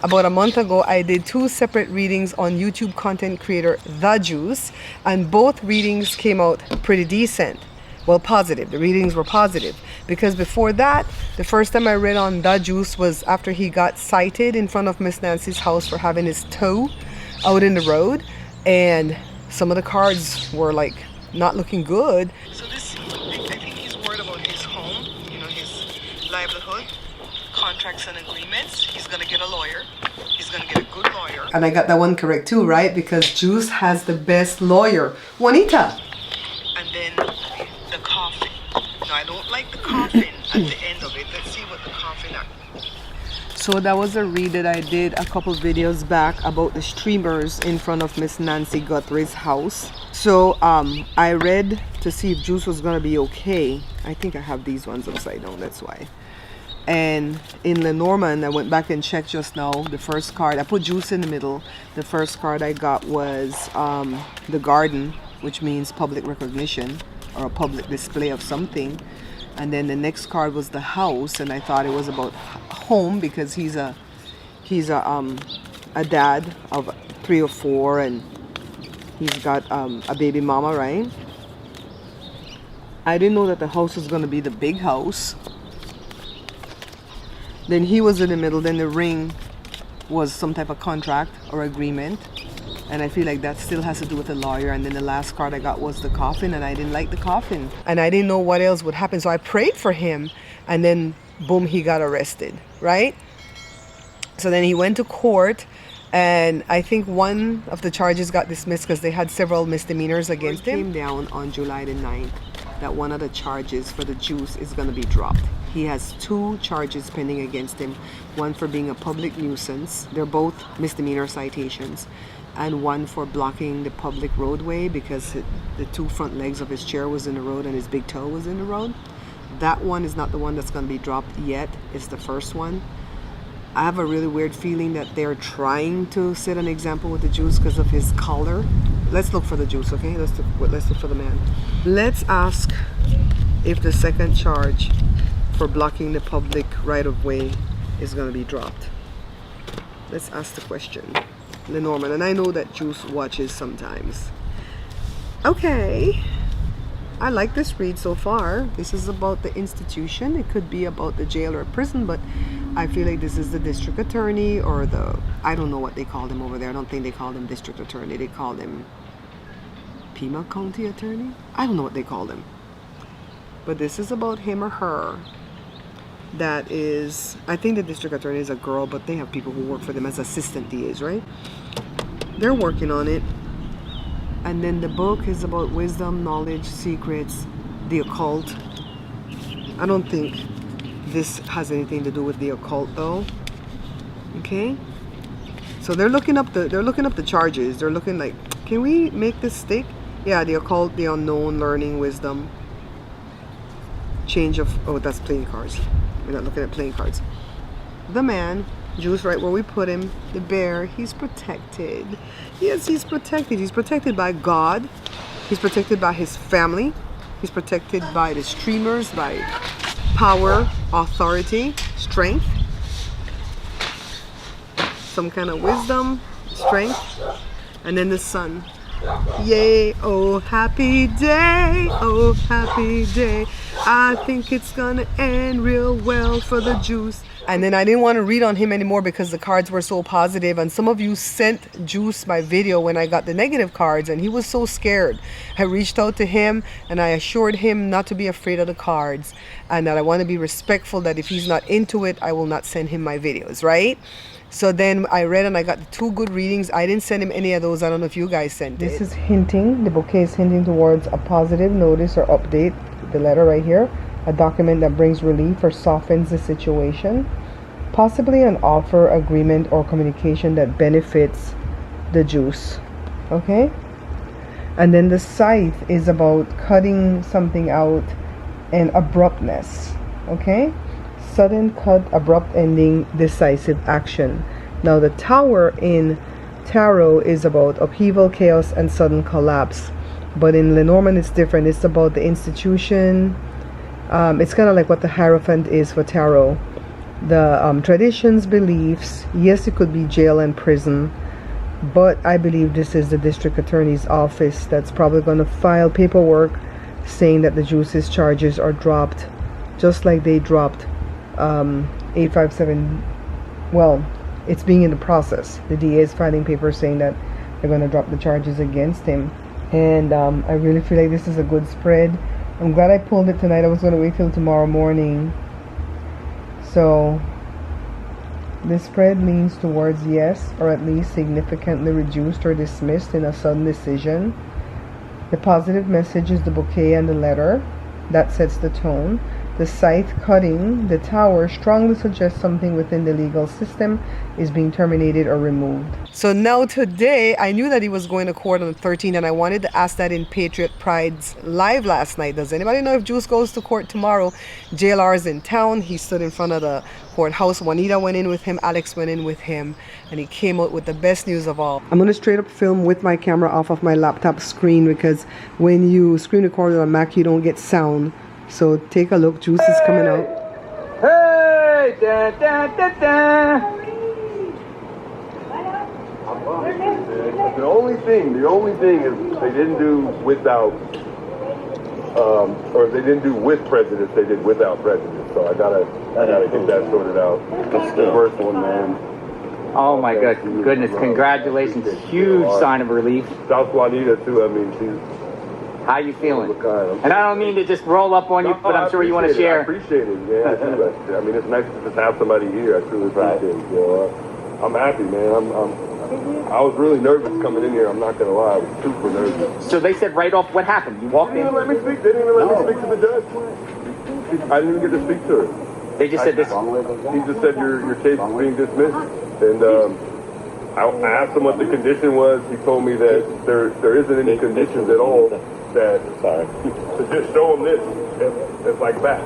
About a month ago, I did 2 separate readings on YouTube content creator The Juice, and both readings came out pretty decent. Well, positive. The readings were positive, because before that, the first time I read on The Juice was after he got cited in front of Miss Nancy's house for having his toe out in the road, and some of the cards were like not looking good. So this, I think he's worried about his home, you know, his livelihood, contracts and agreements. He's gonna get a lawyer. He's gonna get a good lawyer. And I got that one correct too, right? Because Juice has the best lawyer, Juanita. And then the coffin. No, I don't like the coffin at the end of it. Let's see what the coffin is. So that was a read that I did a couple videos back about the streamers in front of Miss Nancy Guthrie's house. So I read to see if Juice was gonna be okay. I think I have these ones upside down, that's why. And in Lenornand, I went back and checked just now. The first card, I put Juice in the middle. The first card I got was the garden, which means public recognition or a public display of something. And then the next card was the house, and I thought it was about home because he's a dad of 3 or 4, and he's got a baby mama, right? I didn't know that the house was going to be the big house. Then he was in the middle. Then the ring was some type of contract or agreement, and I feel like that still has to do with the lawyer. And then the last card I got was the coffin, and I didn't like the coffin, and I didn't know what else would happen, so I prayed for him, and then boom, he got arrested, right? So then he went to court, and I think one of the charges got dismissed because they had several misdemeanors against him. It came down on July the 9th that one of the charges for the Juice is going to be dropped. He has 2 charges pending against him, one for being a public nuisance, they're both misdemeanor citations, and one for blocking the public roadway because the 2 front legs of his chair was in the road and his big toe was in the road. That one is not the one that's going to be dropped yet. It's the first one. I have a really weird feeling that they're trying to set an example with the Juice because of his collar. Let's look for the Juice, okay? Let's look for the man. Let's ask if the second charge for blocking the public right-of-way is going to be dropped. Let's ask the question. Lenormand, and I know that Juice watches sometimes. Okay, I like this read so far. This is about the institution. It could be about the jail or prison, but I feel like this is the district attorney or the, I don't know what they call them over there. I don't think they call them district attorney. They call them Pima County attorney. I don't know what they call them. But this is about him or her. That is, I think the district attorney is a girl, but they have people who work for them as assistant DAs, right? They're working on it. And then the book is about wisdom, knowledge, secrets, the occult. I don't think this has anything to do with the occult though. Okay? So they're looking up the charges. They're looking like, can we make this stick? Yeah, the occult, the unknown, learning, wisdom. Change of, oh, that's playing cards. We're not looking at playing cards. The man, Juice, right where we put him, the bear, he's protected. Yes, he's protected. He's protected by God. He's protected by his family. He's protected by the streamers, by power, authority, strength. Some kind of wisdom, strength. And then the sun. Yay, oh happy day, oh happy day. I think it's gonna end real well for the Juice. And then I didn't want to read on him anymore because the cards were so positive, and some of you sent Juice my video when I got the negative cards, and he was so scared. I reached out to him and I assured him not to be afraid of the cards, and that I want to be respectful, that if he's not into it, I will not send him my videos, right? So then I read and I got the 2 good readings. I didn't send him any of those. I don't know if you guys sent it. This is hinting, the bouquet is hinting towards a positive notice or update. The letter right here, a document that brings relief or softens the situation. Possibly an offer, agreement, or communication that benefits the Juice. Okay? And then the scythe is about cutting something out and abruptness. Okay? Sudden cut, abrupt ending, decisive action. Now the Tower in tarot is about upheaval, chaos, and sudden collapse. But in Lenormand it's different. It's about the institution. It's kind of like what the Hierophant is for tarot. the traditions, beliefs. Yes, it could be jail and prison, but I believe this is the district attorney's office that's probably going to file paperwork saying that the Juice's charges are dropped, just like they dropped 857. Well, it's being in the process. The DA is filing papers saying that they're going to drop the charges against him. And I really feel like this is a good spread. I'm glad I pulled it tonight. I was going to wait till tomorrow morning. So this spread leans towards yes, or at least significantly reduced or dismissed in a sudden decision. The positive message is the bouquet and the letter. That sets the tone. The scythe cutting the tower strongly suggests something within the legal system is being terminated or removed. So now today, I knew that he was going to court on the 13th, and I wanted to ask that in Patriot Pride's live last night. Does anybody know if Juice goes to court tomorrow? JLR is in town. He stood in front of the courthouse. Juanita went in with him. Alex went in with him. And he came out with the best news of all. I'm going to straight up film with my camera off of my laptop screen, because when you screen record on Mac, you don't get sound. So take a look. Juice is coming out. Hey! Da, da, da, da. The only thing is they didn't do without, or they didn't do with prejudice. They did without prejudice. So I gotta get that sorted out. That's the first one, man. Oh my goodness! Congratulations! Huge sign of relief. South Juanita too. I mean, she's. How you feeling? And I don't mean to just roll up on you, but I'm sure you want to share. I appreciate it, yeah. I do. I mean, it's nice to just have somebody here. I truly appreciate it. You know, I'm happy, man. I was really nervous coming in here. I'm not gonna lie. I was super nervous. So they said right off, what happened? You walked in. They didn't even let me speak. They didn't even let me speak to the judge. I didn't even get to speak to her. They just said this. He just said your case is being dismissed, and I asked him what the condition was. He told me that there isn't any conditions at all. That to just show him this, it's like that.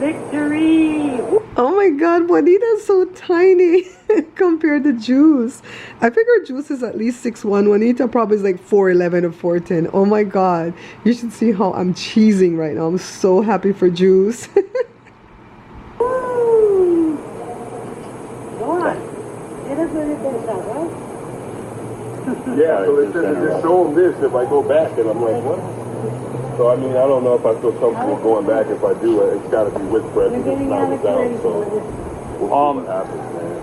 Victory! Oh my God, Juanita's so tiny compared to Juice. I figure Juice is at least 6'1". Juanita probably is like 4'11" or 4'10". Oh my God, you should see how I'm cheesing right now. I'm so happy for Juice. Woo! Go on. It is what it is, right? Yeah, so they said to just show them this if I go back, and I'm like, what? So, I mean, I don't know if I feel comfortable going back. If I do, it's got to be with prejudice, not without, so we'll see what happens, man.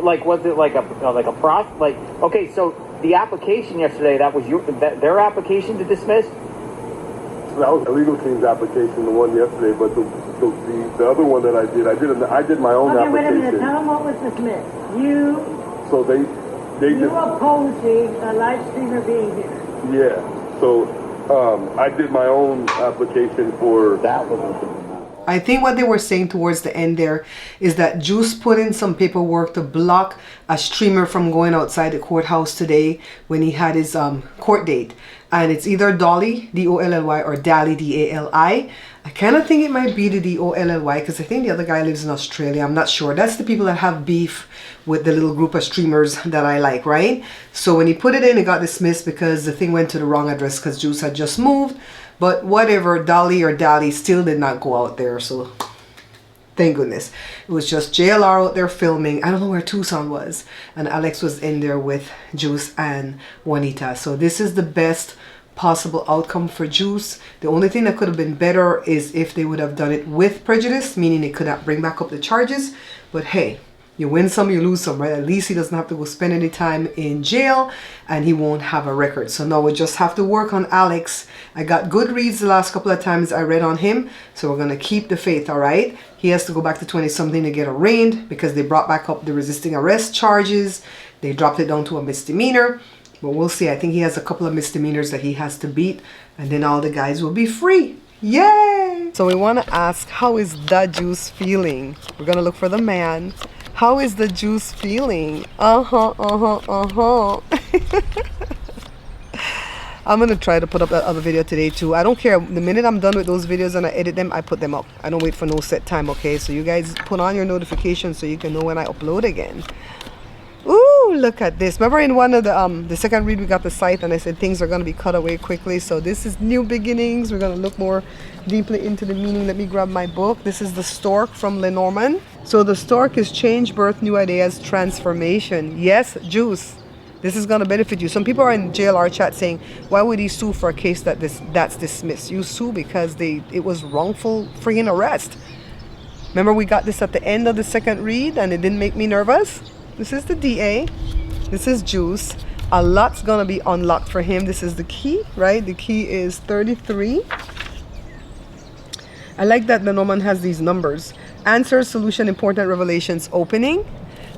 Like, was it like a process? Like, okay, so the application yesterday, that was their application to dismiss? That was the legal team's application, the one yesterday, but the other one that I did my own application. Okay, wait a minute, tell them what was dismissed. So they you opposing a live streamer being here. Yeah. So I did my own application for that one. I think what they were saying towards the end there is that Juice put in some paperwork to block a streamer from going outside the courthouse today when he had his court date. And it's either Dolly, D-O-L-L-Y, or Dally, D-A-L-I. I kind of think it might be the D-O-L-L-Y, because I think the other guy lives in Australia. I'm not sure. That's the people that have beef with the little group of streamers that I like, right? So when he put it in, it got dismissed because the thing went to the wrong address because Juice had just moved. But whatever, Dolly or Dally still did not go out there, so thank goodness. It was just JLR out there filming. I don't know where Tucson was. And Alex was in there with Juice and Juanita. So this is the best possible outcome for Juice. The only thing that could have been better is if they would have done it with prejudice, meaning they could not bring back up the charges. But hey, you win some, you lose some, right? At least he doesn't have to go spend any time in jail, and he won't have a record. So now we just have to work on Alex. I got good reads the last couple of times I read on him, so we're going to keep the faith, all right? He has to go back to 20-something to get arraigned because they brought back up the resisting arrest charges. They dropped it down to a misdemeanor, but we'll see. I think he has a couple of misdemeanors that he has to beat, and then all the guys will be free. Yay! So we want to ask, how is the Juice feeling? We're going to look for the man. How is the Juice feeling? I'm going to try to put up that other video today too. I don't care. The minute I'm done with those videos and I edit them, I put them up. I don't wait for no set time, okay? So you guys put on your notifications so you can know when I upload again. Ooh, look at this. Remember in one of the second read we got the scythe and I said things are going to be cut away quickly. So this is new beginnings. We're going to look more deeply into the meaning. Let me grab my book. This is the stork from Lenornand. So the stork is change, birth, new ideas, transformation. Yes, juice. This is going to benefit you. Some people are in JLR chat saying, why would he sue for a case that's dismissed? You sue because it was wrongful freaking arrest. Remember we got this at the end of the second read and it didn't make me nervous? This is the DA. This is juice. A lot's going to be unlocked for him. This is the key, right? The key is 33. I like that Lenormand has these numbers. Answer, solution, important revelations, opening.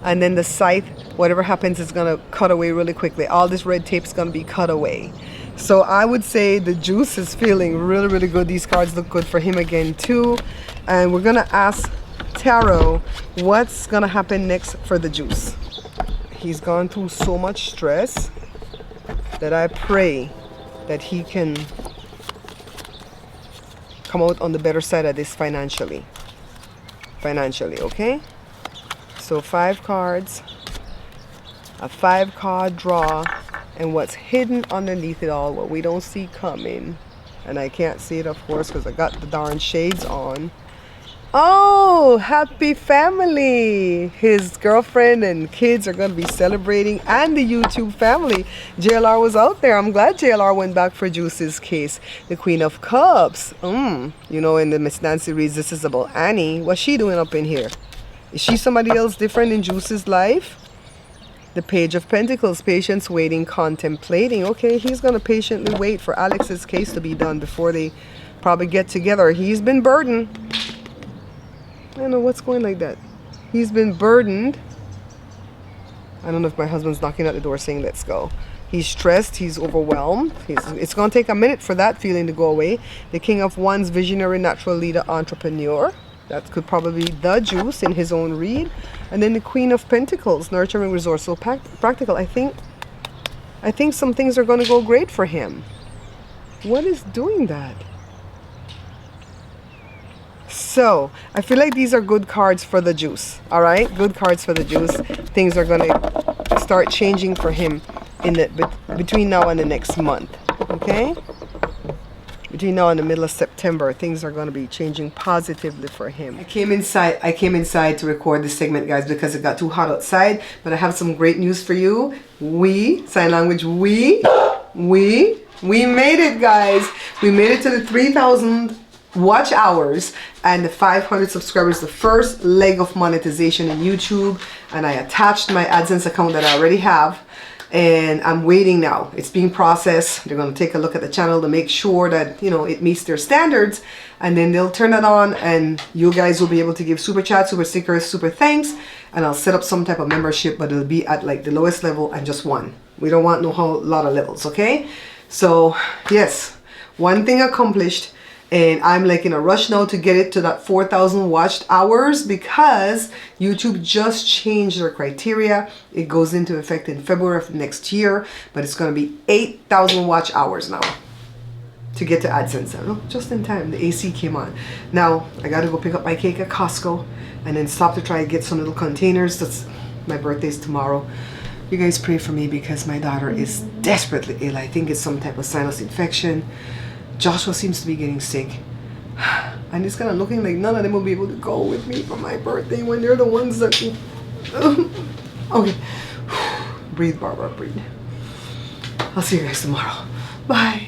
And then the scythe, whatever happens, is going to cut away really quickly. All this red tape is going to be cut away. So I would say the juice is feeling really, really good. These cards look good for him again too. And we're going to ask Tarot what's going to happen next for the juice. He's gone through so much stress that I pray that he can come out on the better side of this financially. Okay? So 5 cards, a 5-card draw, and what's hidden underneath it all, what we don't see coming. And I can't see it, of course, because I got the darn shades on. Oh, happy family. His girlfriend and kids are going to be celebrating, and the YouTube family. JLR was out there. I'm glad JLR went back for Juice's case. The Queen of Cups. You know, in the Miss Nancy reads, this is about Annie. What's she doing up in here? Is she somebody else different in Juice's life? The Page of Pentacles, patience, waiting, contemplating. Okay, he's going to patiently wait for Alex's case to be done before they probably get together. He's been burdened. I don't know what's going like that. He's been burdened. I don't know if my husband's knocking at the door saying, let's go. He's stressed. He's overwhelmed. It's going to take a minute for that feeling to go away. The King of Wands, visionary, natural leader, entrepreneur. That could probably be the juice in his own read. And then the Queen of Pentacles, nurturing, resourceful, practical. I think some things are going to go great for him. What is doing that? So I feel like these are good cards for the juice. All right, good cards for the juice. Things are going to start changing for him in the between now and the next month. Okay. Between now and the middle of September, things are going to be changing positively for him. I came inside to record this segment, guys, because it got too hot outside. But I have some great news for you. Sign language, we made it, guys. We made it to the 3,000 watch hours and the 500 subscribers, the first leg of monetization in YouTube. And I attached my AdSense account that I already have. And I'm waiting now. It's being processed. They're going to take a look at the channel to make sure that, you know, it meets their standards. And then they'll turn it on and you guys will be able to give super chats, super stickers, super thanks. And I'll set up some type of membership, but it'll be at like the lowest level and just one. We don't want no whole lot of levels, okay? So, yes, one thing accomplished. And I'm like in a rush now to get it to that 4,000 watched hours because YouTube just changed their criteria. It goes into effect in February of next year, but it's going to be 8,000 watch hours now to get to AdSense. Oh, just in time, the AC came on. Now I got to go pick up my cake at Costco and then stop to try and get some little containers. That's my birthday's tomorrow. You guys pray for me because my daughter is desperately ill. I think it's some type of sinus infection. Joshua seems to be getting sick. And it's kind of looking like none of them will be able to go with me for my birthday when they're the ones that... Okay. Breathe, Barbara, breathe. I'll see you guys tomorrow. Bye.